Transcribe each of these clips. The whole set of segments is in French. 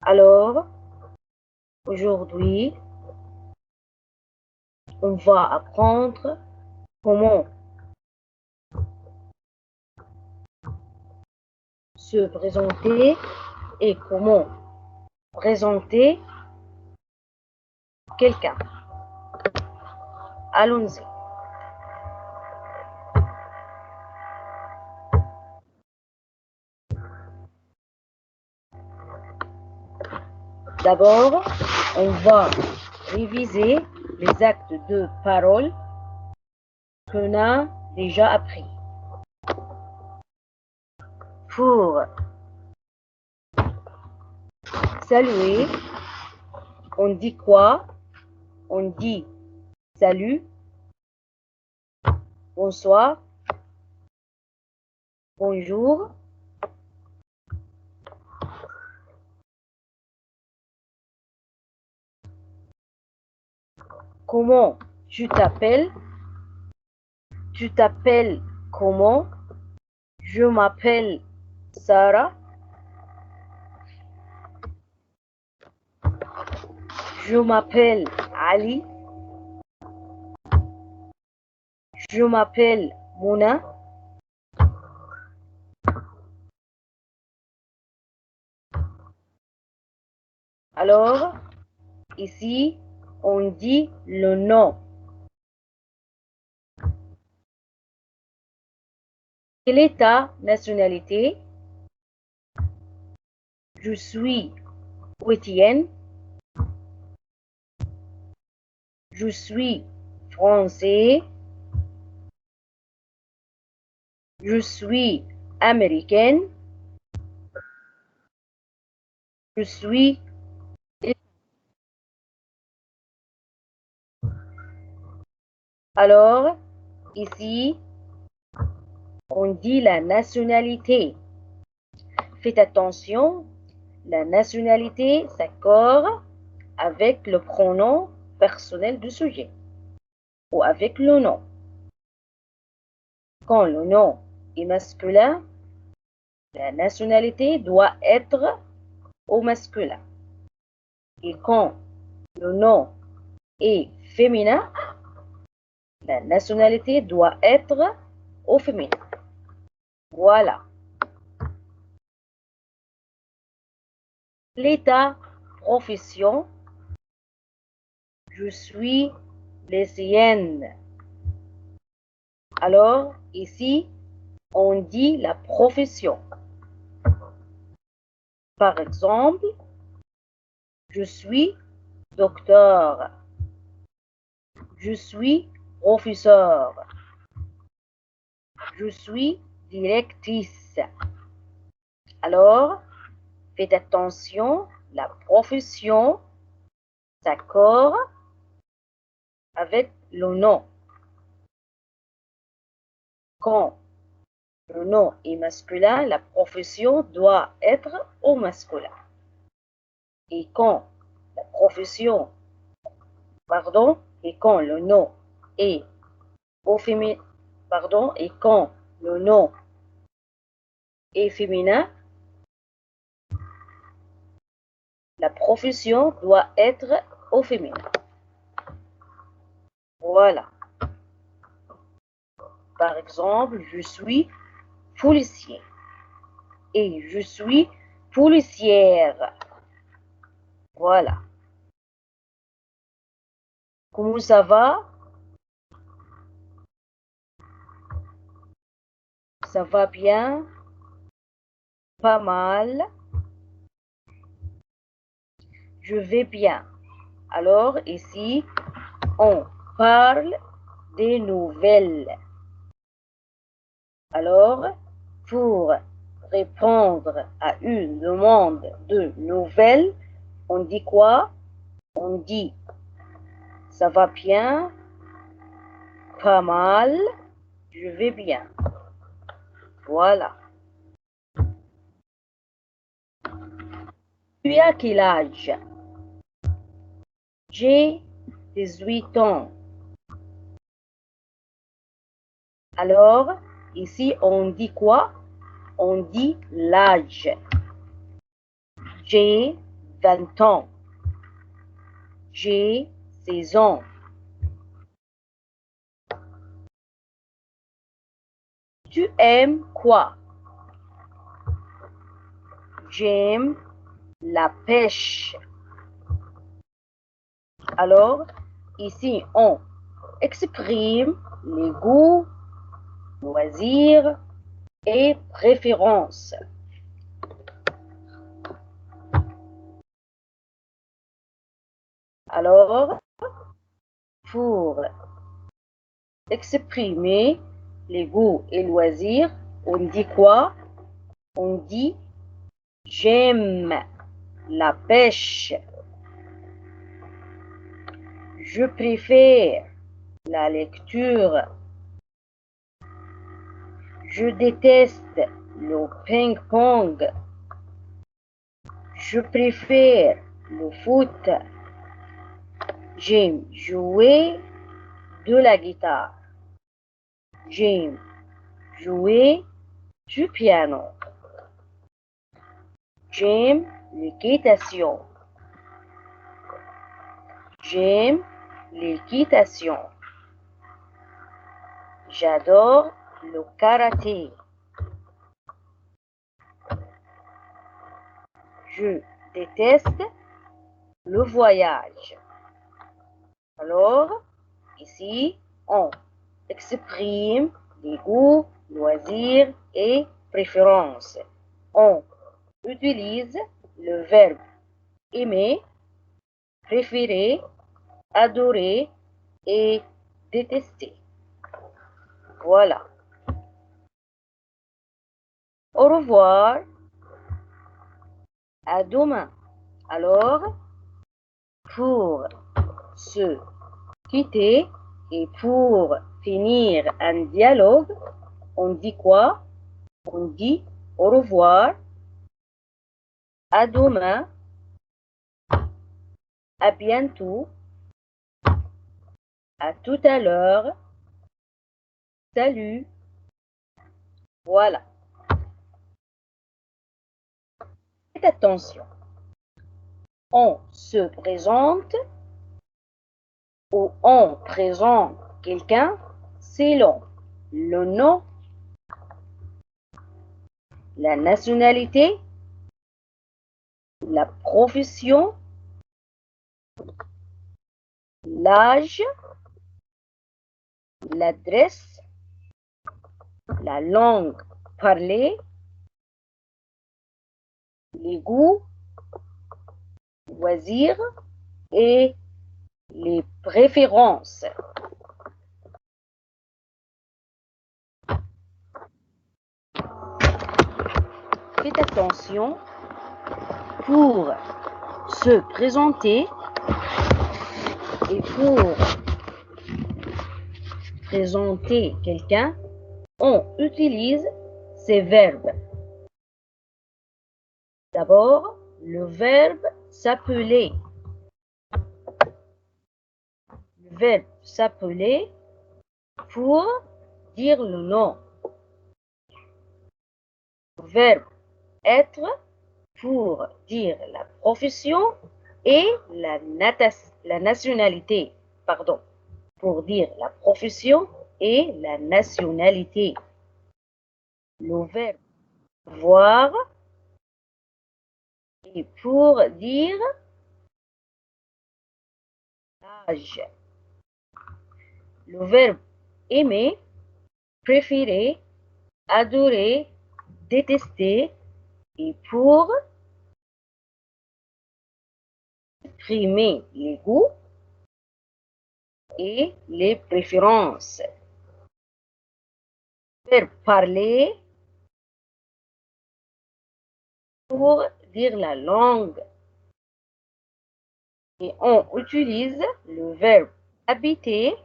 Alors, aujourd'hui, on va apprendre comment se présenter et comment présenter quelqu'un. Allons-y. D'abord, on va réviser les actes de parole qu'on a déjà appris. Pour saluer, on dit quoi? On dit salut, bonsoir, bonjour. Comment tu t'appelles? Tu t'appelles comment? Je m'appelle Sarah. Je m'appelle Ali. Je m'appelle Mona. Alors, ici, on dit le nom. Quelle est ta nationalité? Je suis chrétienne. Je suis français. Je suis américaine. Je suis... Alors, ici, on dit la nationalité. Faites attention, la nationalité s'accorde avec le pronom personnel du sujet ou avec le nom. Quand le nom est masculin, la nationalité doit être au masculin. Et quand le nom est féminin, la nationalité doit être au féminin. Voilà. L'état, profession, je suis lycéenne. Alors, ici, on dit la profession. Par exemple, je suis docteur. Je suis professeur. Je suis directrice. Alors, faites attention, la profession s'accorde avec le nom. Quand le nom est masculin, la profession doit être au masculin. Et quand la profession, pardon, et quand le nom est au féminin, pardon, et quand le nom est féminin, la profession doit être au féminin. Voilà. Par exemple, je suis policier et je suis policière. Voilà. Comment ça va? Ça va bien? Pas mal. Je vais bien. Alors ici, on parle des nouvelles. Alors, pour répondre à une demande de nouvelles, on dit quoi? On dit ça va bien, pas mal, je vais bien. Voilà. Tu as quel âge? J'ai 18 ans. Alors, ici, on dit quoi? On dit l'âge. J'ai 20 ans. J'ai 16 ans. Tu aimes quoi? J'aime la pêche. Alors, ici, on exprime les goûts, loisirs et préférences. Alors, pour exprimer les goûts et loisirs, on dit quoi? On dit j'aime la pêche. Je préfère la lecture. Je déteste le ping-pong. Je préfère le foot. J'aime jouer de la guitare. J'aime jouer du piano. J'aime l'équitation. J'aime l'équitation. J'adore le karaté. Je déteste le voyage. Alors, ici, on exprime les goûts, loisirs et préférences. On utilise le verbe aimer, préférer, adorer et détester. Voilà. Au revoir. À demain. Alors, pour se quitter et pour finir un dialogue, on dit quoi? On dit au revoir, à demain, à bientôt, à tout à l'heure, salut, voilà. Faites attention. On se présente ou on présente quelqu'un selon le nom, la nationalité, la profession, l'âge, l'adresse, la langue parlée, les goûts, loisirs et les préférences. Faites attention pour se présenter et pour présenter quelqu'un, on utilise ces verbes. D'abord, le verbe s'appeler. Le verbe s'appeler pour dire le nom. Le verbe être pour dire la profession et la nationalité. Pardon. Pour dire la profession et la nationalité. Le verbe voir et pour dire l'âge. Le verbe aimer, préférer, adorer, détester et pour exprimer les goûts et les préférences. Le verbe parler pour dire la langue. Et on utilise le verbe habiter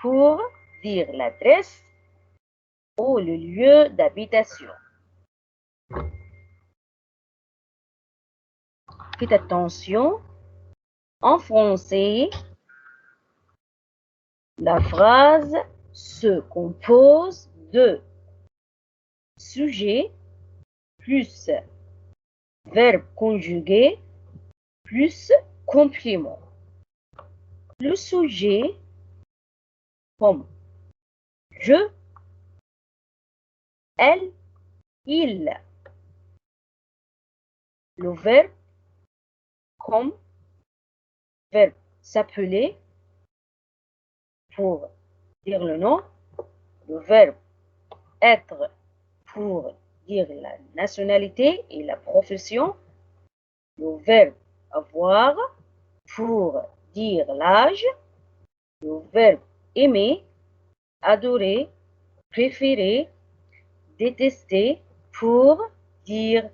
pour dire l'adresse ou le lieu d'habitation. Faites attention, en français, la phrase se compose de sujet plus verbe conjugué plus complément. Le sujet comme je, elle, il. Le verbe comme verbe s'appeler pour dire le nom. Le verbe être pour dire la nationalité et la profession. Le verbe avoir pour dire l'âge. Le verbe aimer, adorer, préférer, détester pour dire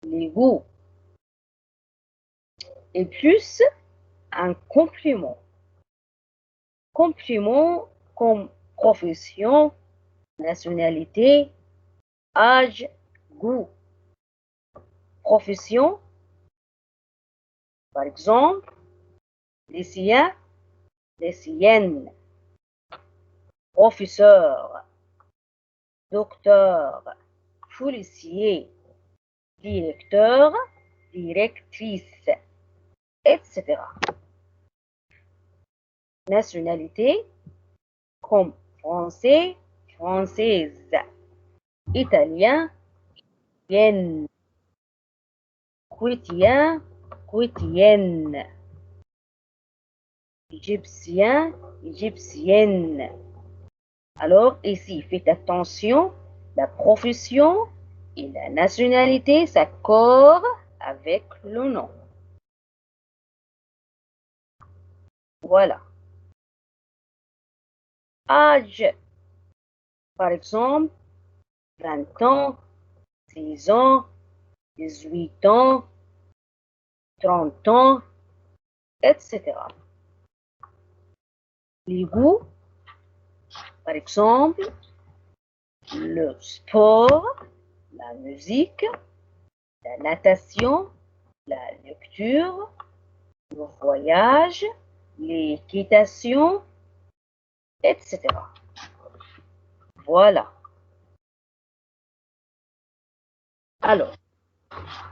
les goûts. Et plus un complément. Complément comme profession, nationalité, âge, goût. Profession, par exemple, lycéen, lycéenne, professeur, docteur, policier, directeur, directrice, etc. Nationalité comme français, française, italien, italienne, chrétien, chrétienne, égyptien, égyptienne. Alors ici, faites attention, la profession et la nationalité s'accordent avec le nom. Voilà. Âge, par exemple, 20 ans, 6 ans, 18 ans, 30 ans, etc. Les goûts, par exemple, le sport, la musique, la natation, la lecture, le voyage, l'équitation, etc. Voilà. Alors,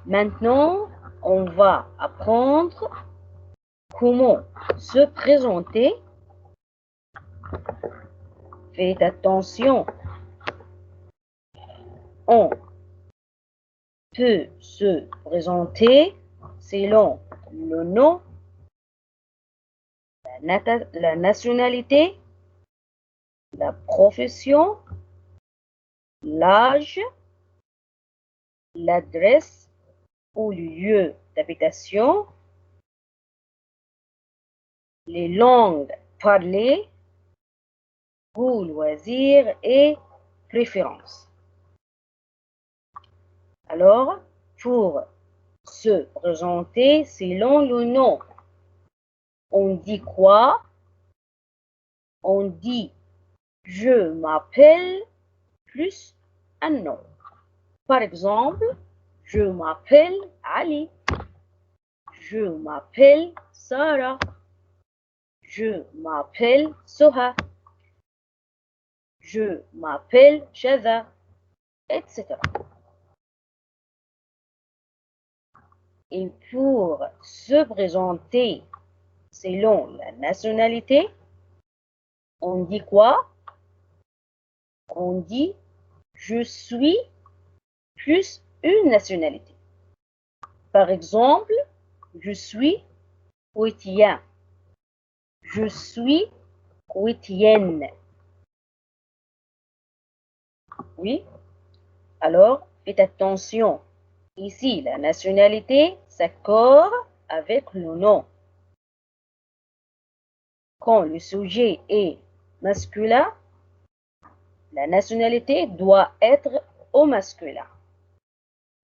maintenant, on va apprendre comment se présenter. Faites attention, on peut se présenter selon le nom, la nationalité, la profession, l'âge, l'adresse ou le lieu d'habitation, les langues parlées, goûts, loisirs et préférences. Alors, pour se présenter selon le nom, on dit quoi? On dit je m'appelle plus un nom. Par exemple, je m'appelle Ali. Je m'appelle Sarah. Je m'appelle Soha. Je m'appelle Shada, etc. Et pour se présenter selon la nationalité, on dit quoi? On dit je suis plus une nationalité. Par exemple, je suis koweïtien. Je suis koweïtienne. Oui, alors faites attention. Ici, la nationalité s'accorde avec le nom. Quand le sujet est masculin, la nationalité doit être au masculin.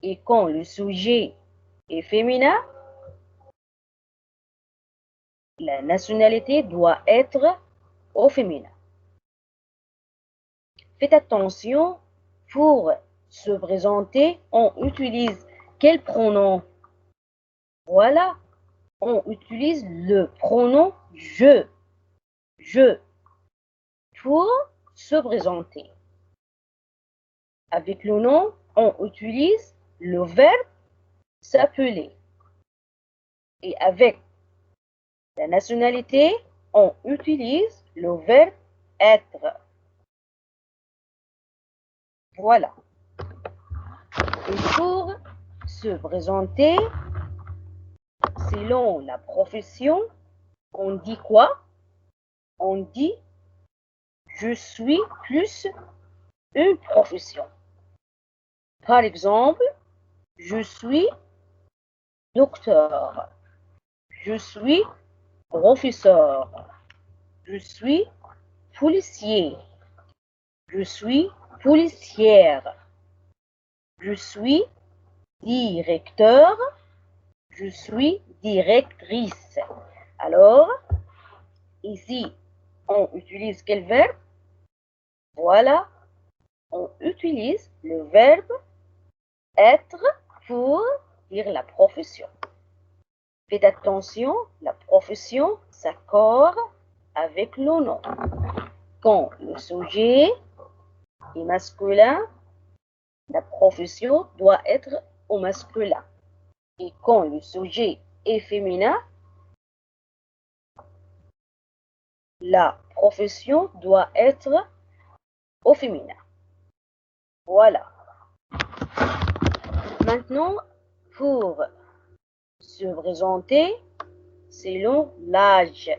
Et quand le sujet est féminin, la nationalité doit être au féminin. Faites attention, pour se présenter, on utilise quel pronom? Voilà, on utilise le pronom je. Je pour se présenter. Avec le nom, on utilise le verbe s'appeler. Et avec la nationalité, on utilise le verbe être. Voilà. Et pour se présenter, selon la profession, on dit quoi? On dit je suis plus une profession. Par exemple, je suis docteur, je suis professeur, je suis policier, je suis policière, je suis directeur, je suis directrice. Alors, ici, on utilise quel verbe? Voilà, on utilise le verbe être pour dire la profession. Faites attention, la profession s'accorde avec le nom. Quand le sujet est masculin, la profession doit être au masculin. Et quand le sujet est féminin, la profession doit être au féminin. Voilà. Maintenant, pour se présenter selon l'âge,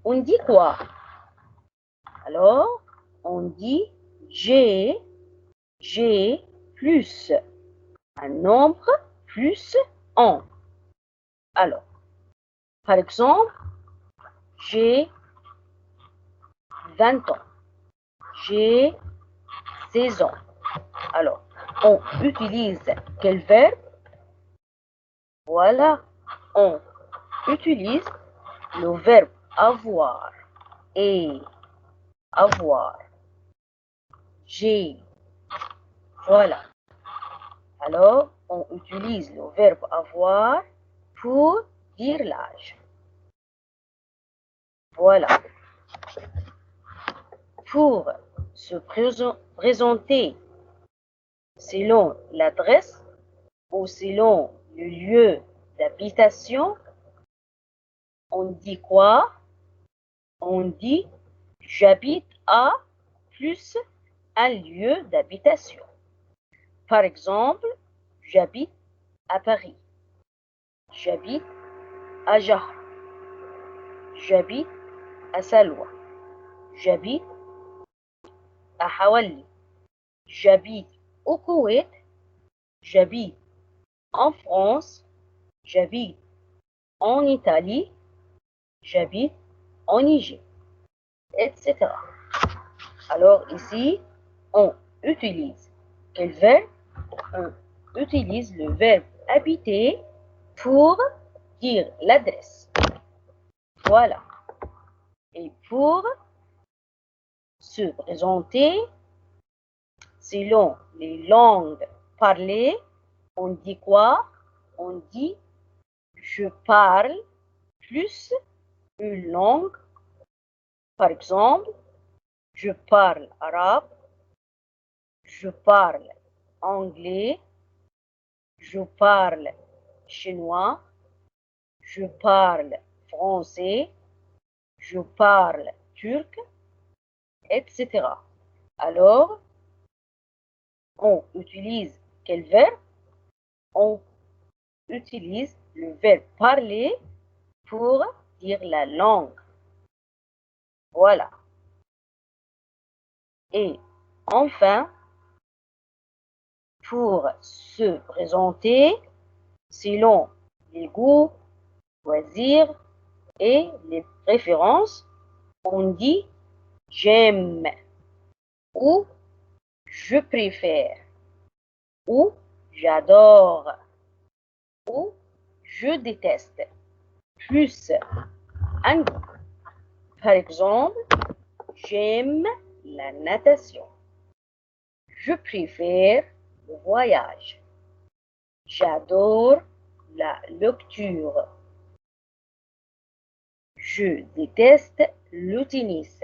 on dit quoi? Alors, on dit j'ai plus un nombre plus en. Alors, par exemple, j'ai 20 ans. J'ai 16 ans. Alors, on utilise quel verbe? Voilà, on utilise le verbe avoir et avoir. J'ai. Voilà. Alors, on utilise le verbe avoir pour dire l'âge. Voilà. Pour se présenter selon l'adresse ou selon le lieu d'habitation, on dit quoi? On dit j'habite à plus un lieu d'habitation. Par exemple, j'habite à Paris. J'habite à Jahra. J'habite à Salwa. J'habite à Hawali. J'habite au Koweït. J'habite en France. J'habite en Italie. J'habite en Égypte, etc. Alors ici, on utilise quel verbe? On utilise le verbe habiter pour dire l'adresse. Voilà. Et pour se présenter selon les langues parlées, on dit quoi? On dit je parle plus une langue. Par exemple, je parle arabe, je parle anglais, je parle chinois, je parle français, je parle turc, etc. Alors, on utilise quel verbe? On utilise le verbe parler pour dire la langue. Voilà. Et enfin, pour se présenter selon les goûts, loisirs et les préférences, on dit j'aime ou je préfère ou j'adore ou je déteste plus un goût. Par exemple, j'aime la natation. Je préfère le voyage. J'adore la lecture. Je déteste le tennis.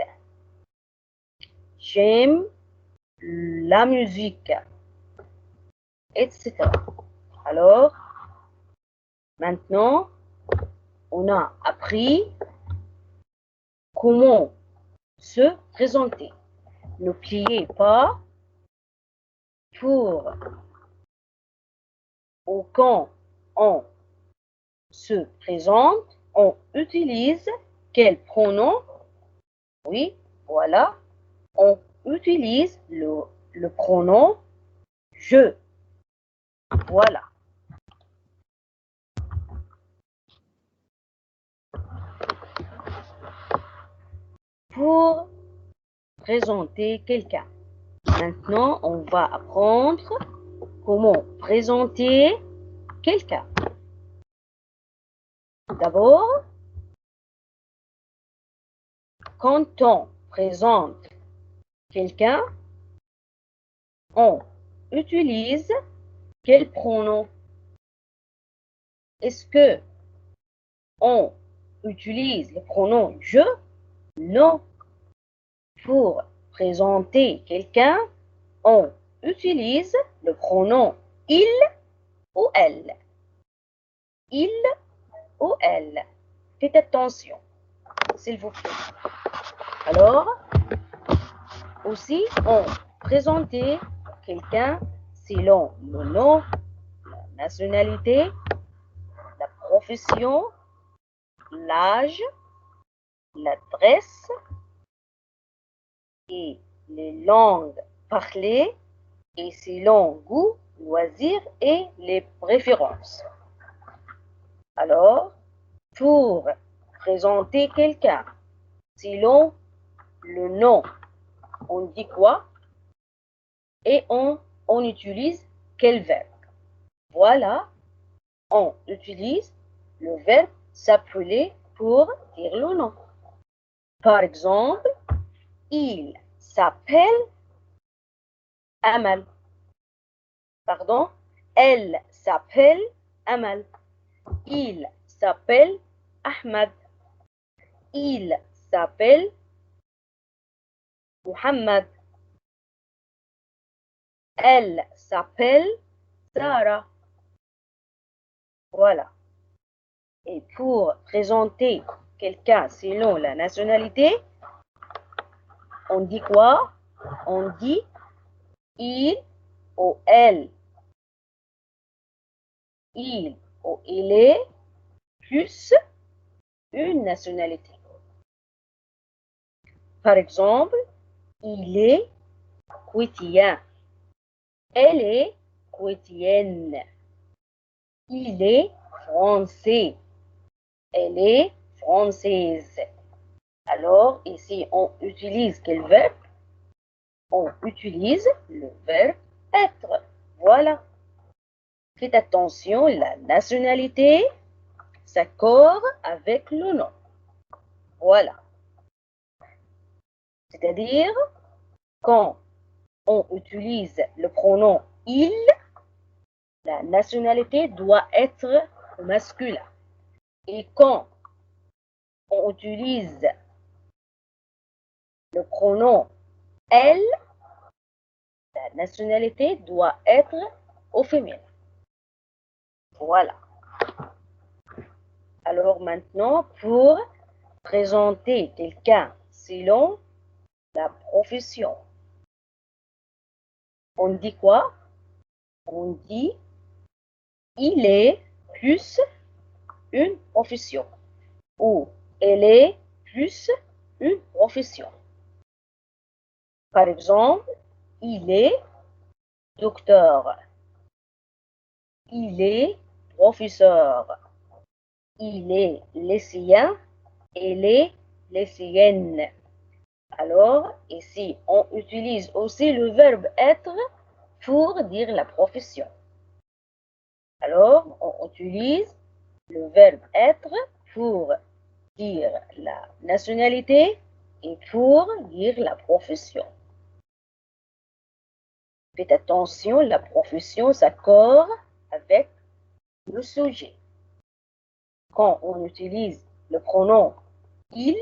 J'aime la musique, etc. Alors, Maintenant, on a appris comment se présenter. N'oubliez pas, pour ou quand on se présente, on utilise quel pronom? Oui, voilà, on utilise le pronom je. Voilà. Pour présenter quelqu'un. Maintenant, on va apprendre comment présenter quelqu'un. D'abord, quand on présente quelqu'un, on utilise quel pronom? Est-ce que on utilise le pronom je? Non. Pour présenter quelqu'un, on utilise le pronom il ou elle. Il ou elle. Faites attention, s'il vous plaît. Alors, aussi, on présentait quelqu'un selon le nom, la nationalité, la profession, l'âge, l'adresse et les langues parlées et selon goût, loisirs et les préférences. Alors, pour présenter quelqu'un selon le nom, on dit quoi? Et on utilise quel verbe? Voilà, on utilise le verbe s'appeler pour dire le nom. Par exemple, il s'appelle Amal. Pardon, elle s'appelle Amal. Il s'appelle Ahmad. Il s'appelle Muhammad. Elle s'appelle Sarah. Voilà. Et pour présenter quelqu'un selon la nationalité, on dit quoi? On dit il ou elle. Il ou il est plus une nationalité. Par exemple, il est kouétien. Elle est kouétienne. Il est français. Elle est française. Alors, ici, on utilise quel verbe? On utilise le verbe être. Voilà. Faites attention, la nationalité s'accorde avec le nom. Voilà. C'est-à-dire, quand on utilise le pronom il, la nationalité doit être masculin. Et quand on utilise le pronom elle, la nationalité doit être au féminin. Voilà. Alors maintenant, pour présenter quelqu'un selon la profession, on dit quoi? On dit il est plus une profession ou elle est plus une profession. Par exemple, il est docteur, il est professeur, il est lycéen, elle est lycéenne. Alors, ici, on utilise aussi le verbe être pour dire la profession. Alors, on utilise le verbe être pour dire la nationalité et pour dire la profession. Faites attention, la profession s'accorde avec le sujet. Quand on utilise le pronom il,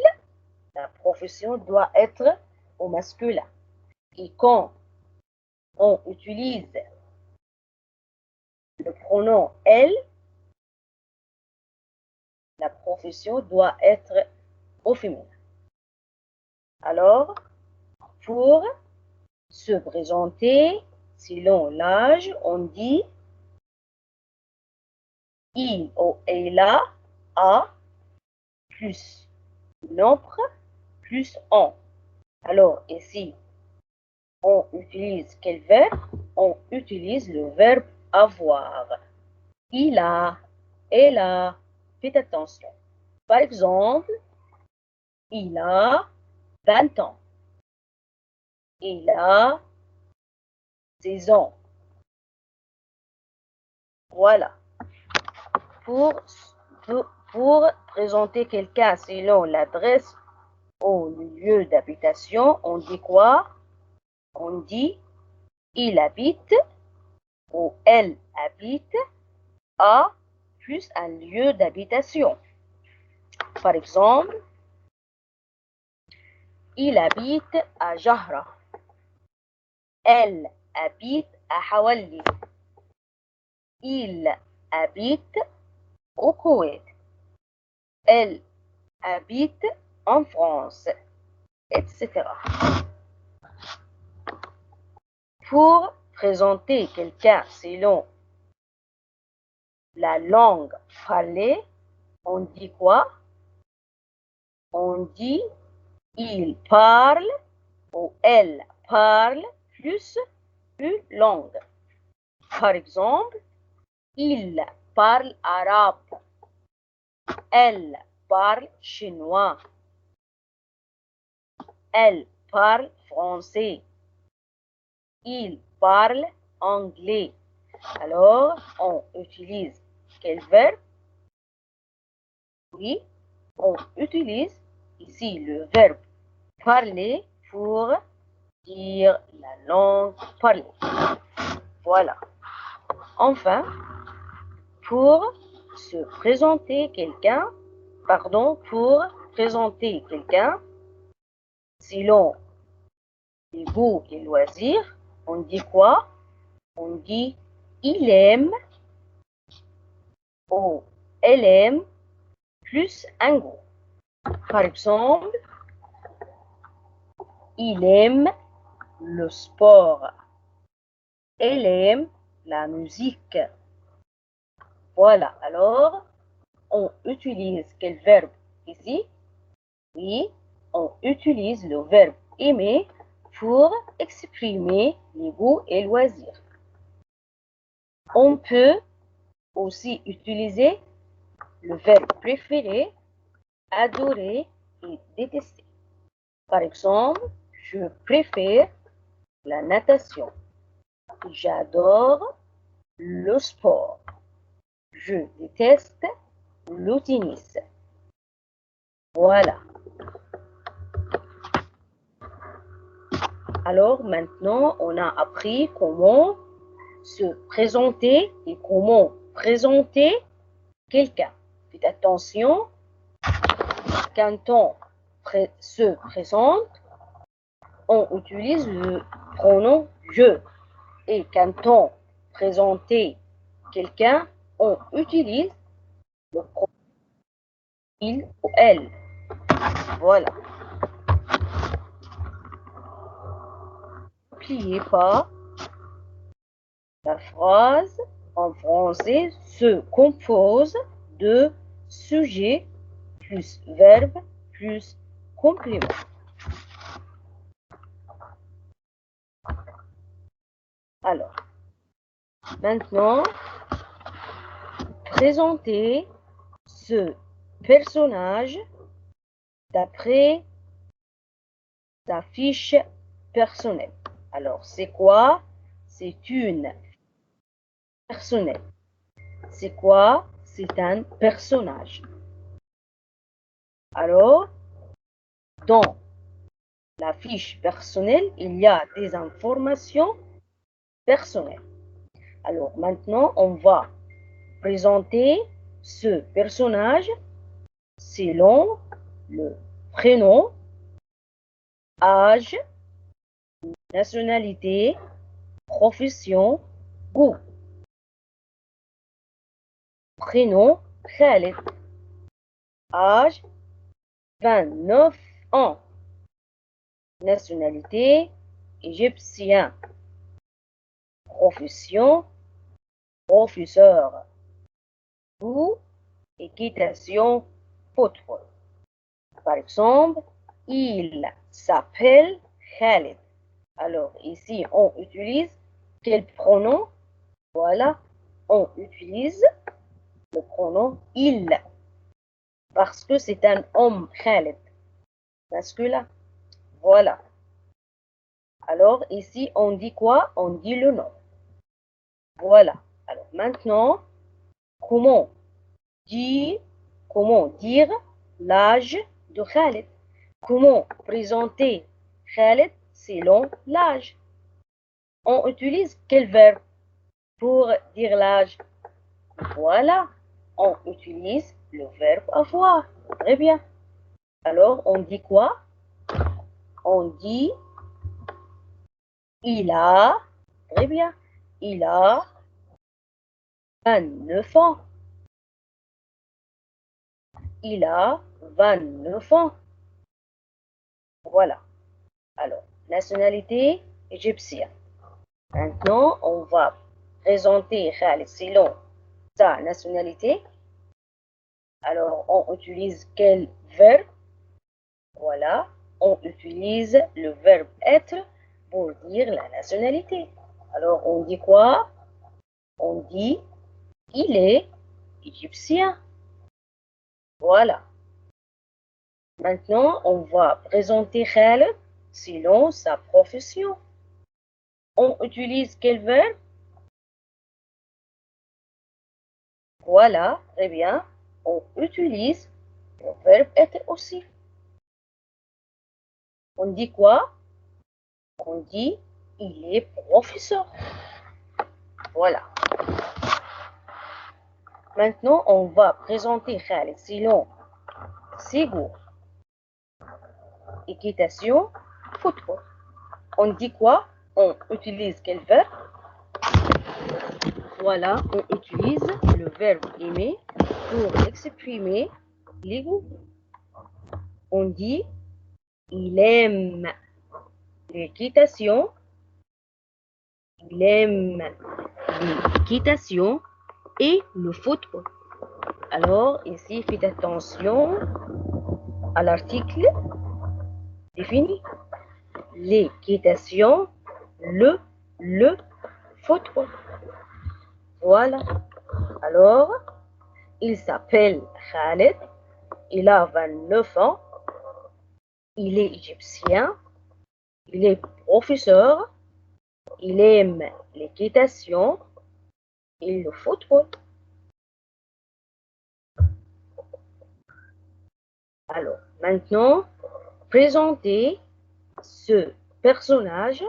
la profession doit être au masculin. Et quand on utilise le pronom elle, la profession doit être au féminin. Alors, pour se présenter selon l'âge, on dit il ou elle a plus nombre plus on. Alors ici, on utilise quel verbe? On utilise le verbe avoir. Il a, elle a. Faites attention. Par exemple, il a 20 ans. Il a 16 ans. Voilà. Pour présenter quelqu'un selon l'adresse ou le lieu d'habitation, on dit quoi? On dit il habite ou elle habite à plus un lieu d'habitation. Par exemple, il habite à Jahra. Elle habite à Hawali. Il habite au Koweït. Elle habite en France, etc. Pour présenter quelqu'un selon la langue parlée, on dit quoi? On dit il parle ou elle parle plus une langue. Par exemple, il parle arabe. Elle parle chinois. Elle parle français. Il parle anglais. Alors, on utilise quel verbe? Oui, on utilise ici le verbe parler pour dire la langue parlée. Voilà. Enfin, pour présenter quelqu'un selon les goûts et loisirs, on dit quoi? On dit il aime ou elle aime plus un goût. Par exemple, il aime le sport. Elle aime la musique. Voilà, alors on utilise quel verbe ici? Oui, on utilise le verbe aimer pour exprimer les goûts et loisirs. On peut aussi utiliser le verbe préférer, adorer et détester. Par exemple, je préfère la natation. J'adore le sport. Je déteste le tennis. Voilà. Alors maintenant, on a appris comment se présenter et comment présenter quelqu'un. Faites attention, quand on se présente, on utilise le pronom je. Et quand on présente quelqu'un, on utilise le pronom il ou elle. Voilà. N'oubliez pas, la phrase en français se compose de sujet plus verbe plus complément. Alors, maintenant, présentez ce personnage d'après sa fiche personnelle. Alors, c'est quoi? C'est une personnelle. C'est quoi? C'est un personnage. Alors, dans la fiche personnelle, il y a des informations personnelles. Alors, maintenant, on va présenter ce personnage selon le prénom, âge, nationalité, profession, goût. Prénom, Khaled. âge 29 ans. Nationalité égyptien. Profession professeur. Ou équitation football. Par exemple, il s'appelle Khalid. Alors ici, on utilise quel pronom? Voilà, on utilise le pronom il parce que c'est un homme Khalid, masculin. Voilà. Alors ici, on dit quoi? On dit le nom. Voilà. Alors maintenant, comment dire, comment dire l'âge de Khalid? Comment présenter Khalid selon l'âge? On utilise quel verbe pour dire l'âge? Voilà, on utilise le verbe avoir. Très bien. Alors, on dit quoi? On dit il a, très bien, il a 29 ans. Il a 29 ans. Voilà. Alors, nationalité égyptienne. Maintenant, on va présenter Khalid selon sa nationalité. Alors, on utilise quel verbe? Voilà, on utilise le verbe être pour dire la nationalité. Alors, on dit quoi? On dit il est égyptien. Voilà. Maintenant, on va présenter Khaled selon sa profession. On utilise quel verbe? Voilà, très bien. On utilise le verbe être aussi. On dit quoi? On dit il est professeur. Voilà. Maintenant, on va présenter Khaled selon ses goûts. Équitation, football. On dit quoi? On utilise quel verbe? Voilà, on utilise le verbe aimer pour exprimer les goûts. On dit il aime l'équitation. Il aime l'équitation et le football. Alors, ici, faites attention à l'article défini. L'équitation, le football. Voilà. Alors, il s'appelle Khaled. Il a 29 ans. Il est égyptien. Il est professeur. Il aime l'équitation et le football. Alors, maintenant, présentez ce personnage.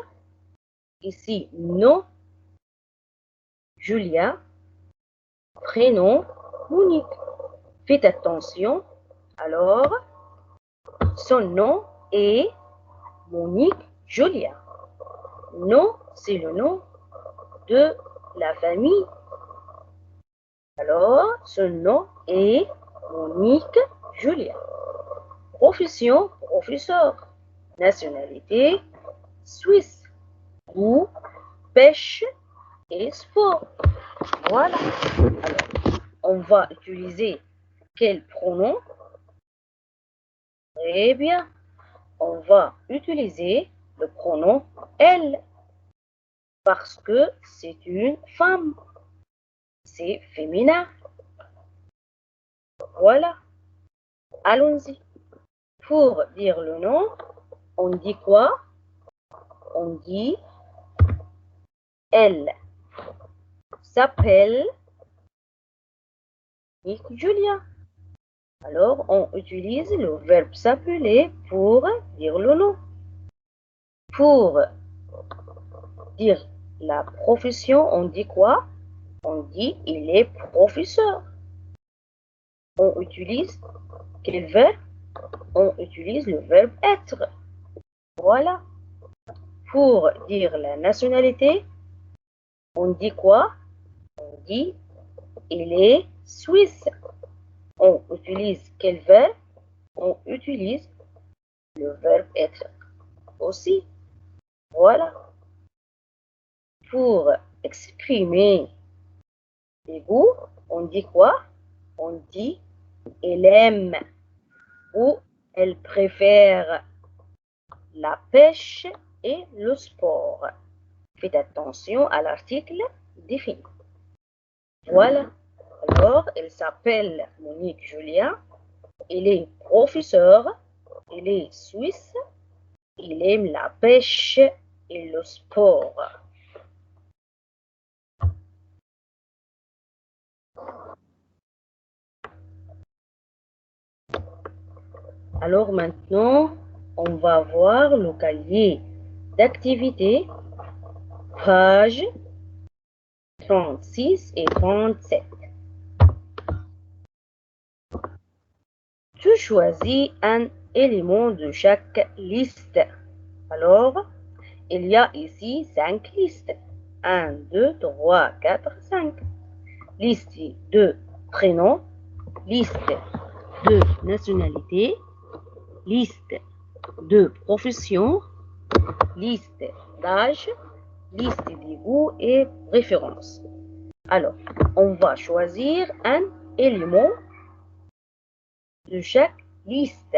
Ici, nom, Julia. Prénom, Monique. Faites attention. Alors, son nom est Monique Julia. Nom, c'est le nom de la famille. Alors, son nom est Monique Julia. Profession, professeur. Nationalité, Suisse. Ou pêche et sport. Voilà. Alors, on va utiliser quel pronom? Très bien. On va utiliser le pronom elle parce que c'est une femme. C'est féminin. Voilà. Allons-y. Pour dire le nom, on dit quoi? On dit elle s'appelle Julia. Alors, on utilise le verbe s'appeler pour dire le nom. Pour dire la profession, on dit quoi? On dit il est professeur. On utilise quel verbe? On utilise le verbe être. Voilà. Pour dire la nationalité, on dit quoi? On dit il est suisse. on utilise quel verbe? On utilise le verbe être aussi. Voilà. Pour exprimer les goûts, on dit quoi? On dit elle aime ou elle préfère la pêche et le sport. Faites attention à l'article défini. Voilà. Alors, elle s'appelle Monique Julien. Il est professeur. Il est suisse. Il aime la pêche et le sport. Alors maintenant, on va voir le cahier d'activité, pages 36 et 37. Tu choisis un élément de chaque liste. Alors, il y a ici 5 listes. 1, 2, 3, 4, 5. Liste de prénoms, liste de nationalité, liste de profession, liste d'âge, liste des goûts et préférences. Alors, on va choisir un élément de chaque liste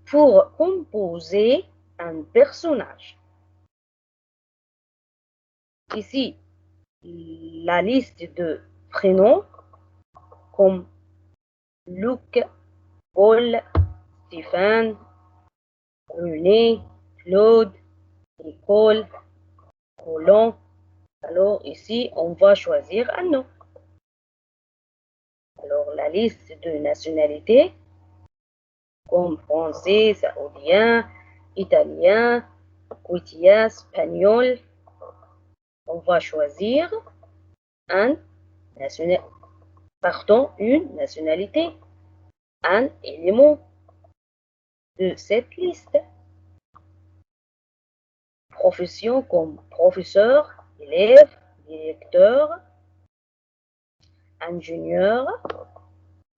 pour composer un personnage. Ici, la liste de prénoms comme Luc, Paul, Stéphane, René, Claude, Nicole, Roland. Alors ici, on va choisir un nom. Alors la liste de nationalités comme français, saoudien, italien, quotidien, espagnol. On va choisir une nationalité, un élément de cette liste. Profession comme professeur, élève, directeur, ingénieur.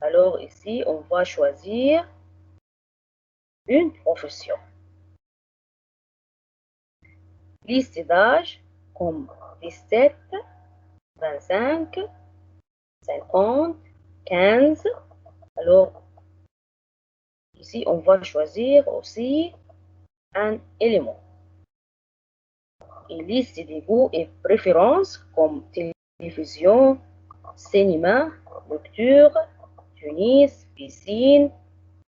Alors ici, on va choisir une profession. Liste d'âge comme 17, 25, 50, 15. Alors ici, on va choisir aussi un élément. Une liste des goûts et préférences comme télévision, cinéma, lecture, tennis, piscine,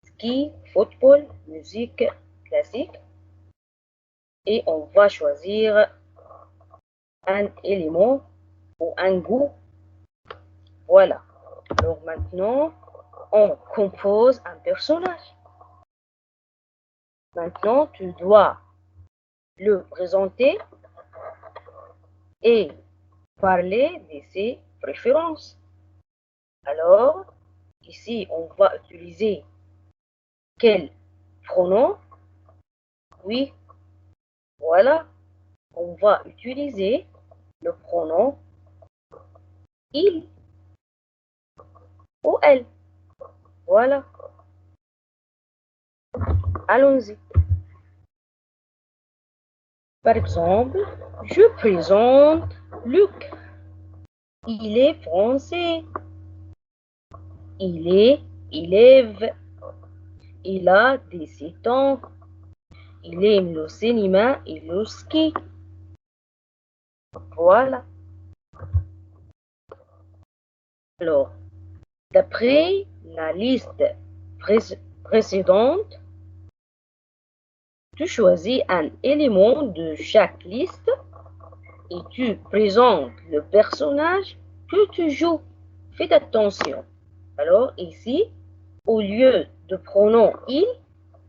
ski, football, musique classique. Et on va choisir un élément ou un goût. Voilà. Alors maintenant, on compose un personnage. Maintenant, tu dois le présenter et parler de ses préférences. Alors, ici, on va utiliser quel pronom? Oui, voilà. On va utiliser le pronom il ou elle. Voilà. Allons-y. Par exemple, je présente Luc. Il est français. Il est élève. Il a 17 ans. Il aime le cinéma et le ski. Voilà. Alors, d'après la liste précédente, tu choisis un élément de chaque liste et tu présentes le personnage que tu joues. Faites attention. Alors ici, au lieu de pronom il,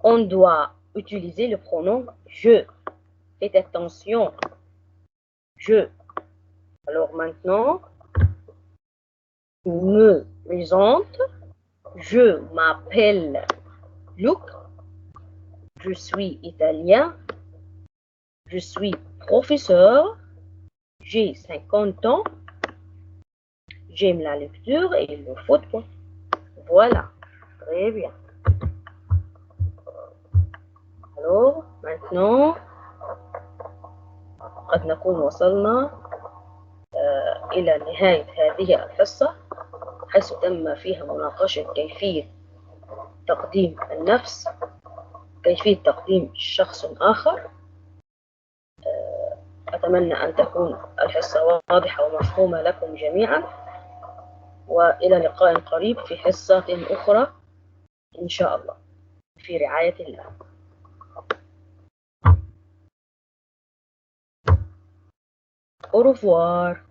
on doit utiliser le pronom je. Faites attention. Je. Alors maintenant, je me présente. Je m'appelle Luc. Je suis italien. Je suis professeur. J'ai 50 ans. J'aime la lecture et le football. Voilà. Très bien. Alors, maintenant, قد نكون وصلنا إلى نهاية هذه الحصة، حيث تم فيها مناقشة كيفية تقديم النفس، كيفية تقديم شخص آخر. أتمنى أن تكون الحصة واضحة ومفهومة لكم جميعا، وإلى لقاء قريب في حصة أخرى إن شاء الله، في رعاية الله. Au revoir.